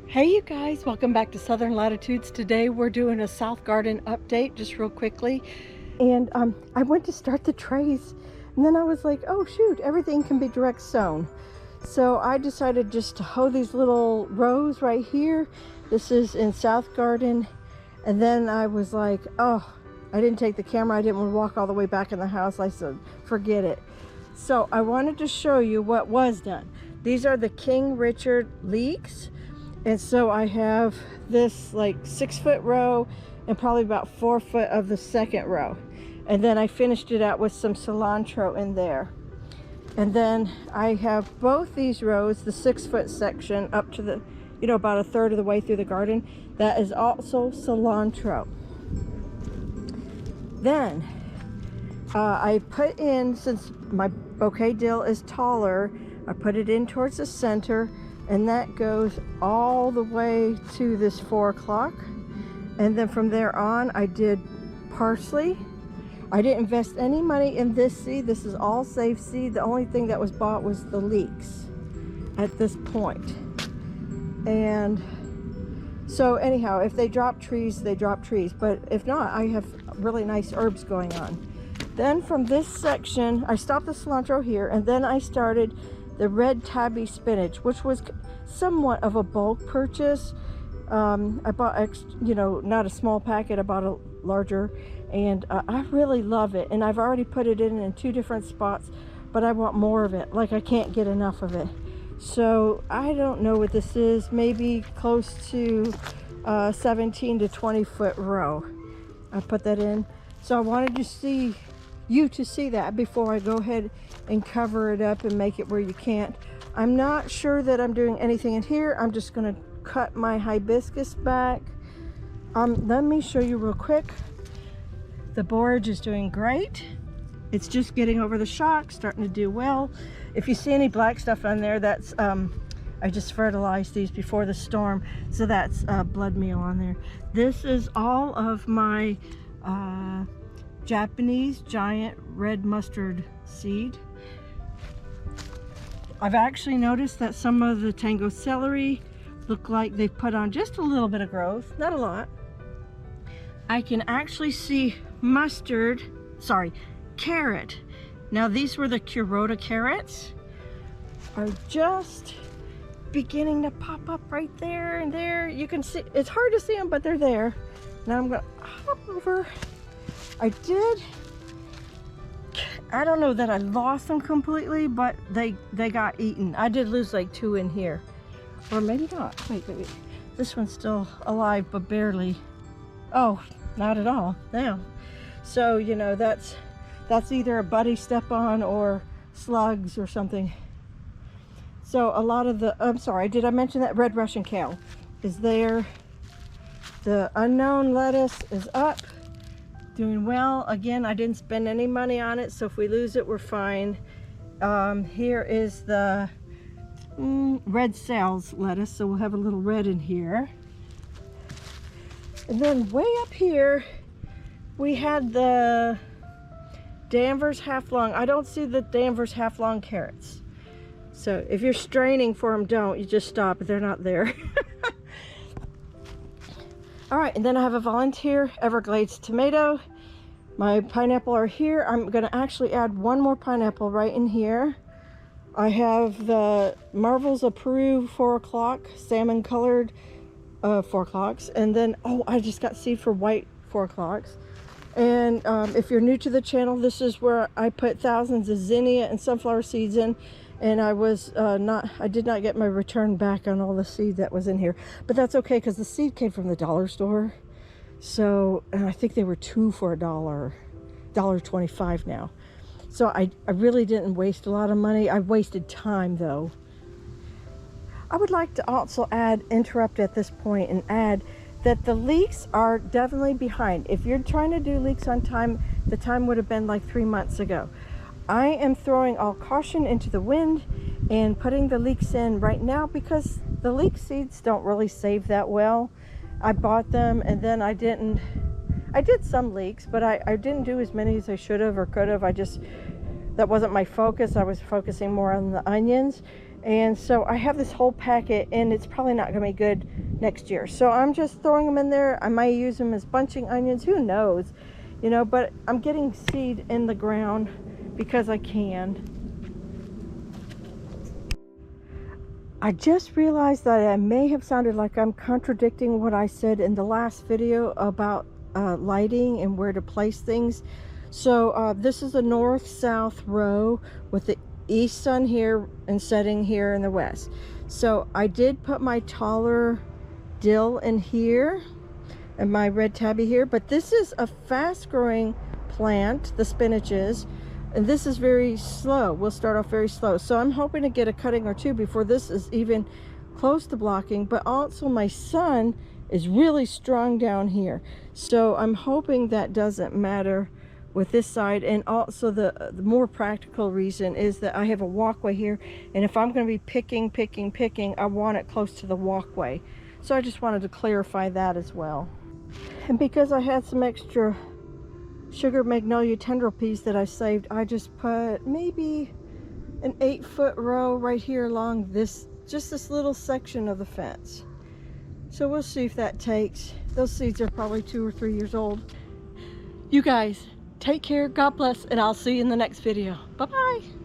Hey you guys, welcome back to Southern Latitudes. Today we're doing a south garden update just real quickly. And I went to start the trays and then I was like, oh shoot, everything can be direct sown. So I decided just to hoe these little rows right here. This is in south garden. And then I was like, oh, I didn't take the camera. I didn't want to walk all the way back in the house. I said, forget it. So I wanted to show you what was done. These are the King Richard leeks. And so I have this like 6-foot row and probably about 4 foot of the second row. And then I finished it out with some cilantro in there. And then I have both these rows, the 6-foot section up to the, about a third of the way through the garden. That is also cilantro. Then I put in, since my bouquet dill is taller, I put it in towards the center. And that goes all the way to this 4 o'clock. And then from there on, I did parsley. I didn't invest any money in this seed. This is all safe seed. The only thing that was bought was the leeks at this point. And so anyhow, if they drop trees, they drop trees. But if not, I have really nice herbs going on. Then from this section, I stopped the cilantro here, and then I started the red tabby spinach, which was somewhat of a bulk purchase. I bought not a small packet, I bought a larger, and I really love it. And I've already put it in 2 different spots, but I want more of it. Like, I can't get enough of it. So I don't know what this is, maybe close to 17 to 20 foot row. I put that in. So I wanted to see that before I go ahead and cover it up and make it where you can't. I'm not sure that I'm doing anything in here. I'm just going to cut my hibiscus back. Let me show you real quick. The borage is doing great. It's just getting over the shock, starting to do well. If you see any black stuff on there, that's I just fertilized these before the storm, so that's blood meal on there. This is all of my Japanese giant red mustard seed. I've actually noticed that some of the tango celery look like they've put on just a little bit of growth, not a lot. I can actually see carrot. Now these were the Kuroda carrots, are just beginning to pop up right there and there. You can see, it's hard to see them, but they're there. Now I'm gonna hop over. I don't know that I lost them completely, but they got eaten. I did lose like 2 in here, or maybe not. Wait. This one's still alive, but barely. Oh, not at all. Now, so that's either a buddy step on or slugs or something. So a lot of the, I'm sorry, did I mention that red Russian kale is there? The unknown lettuce is up. Doing well. Again, I didn't spend any money on it, so if we lose it, we're fine. Here is the red Sal's lettuce, so we'll have a little red in here. And then way up here, we had the Danvers half-long. I don't see the Danvers half-long carrots. So if you're straining for them, don't. You just stop. They're not there. All right, and then I have a volunteer Everglades tomato. My pineapple are here. I'm gonna actually add 1 more pineapple right in here. I have the Marvels of Peru 4 o'clock, salmon colored 4 o'clocks. And then, I just got seed for white 4 o'clocks. And if you're new to the channel, this is where I put thousands of zinnia and sunflower seeds in. And I did not get my return back on all the seed that was in here, but that's okay because the seed came from the dollar store. So, and I think they were 2 for $1.25 now. So I really didn't waste a lot of money. I wasted time though. I would like to also interrupt at this point and add that the leeks are definitely behind. If you're trying to do leeks on time, the time would have been like 3 months ago. I am throwing all caution into the wind and putting the leeks in right now because the leek seeds don't really save that well. I bought them and then I did some leeks, but I didn't do as many as I should have or could have. That wasn't my focus. I was focusing more on the onions. And so I have this whole packet, and it's probably not going to be good next year. So I'm just throwing them in there. I might use them as bunching onions. Who knows? You know, but I'm getting seed in the ground because I can. I just realized that I may have sounded like I'm contradicting what I said in the last video about lighting and where to place things. So this is a north-south row with the east sun here and setting here in the west. So I did put my taller dill in here and my red tabby here, but this is a fast-growing plant, the spinach is, and this is very slow. We'll start off very slow. So I'm hoping to get a cutting or two before this is even close to blocking, but also my sun is really strong down here. So I'm hoping that doesn't matter with this side. And also the more practical reason is that I have a walkway here, and if I'm going to be picking, I want it close to the walkway. So I just wanted to clarify that as well. And because I had some extra sugar magnolia tendril peas that I saved, I just put maybe an 8-foot row right here along this, just this little section of the fence. So we'll see if that takes. Those seeds are probably 2 or 3 years old. You guys, take care, God bless, and I'll see you in the next video. Bye-bye.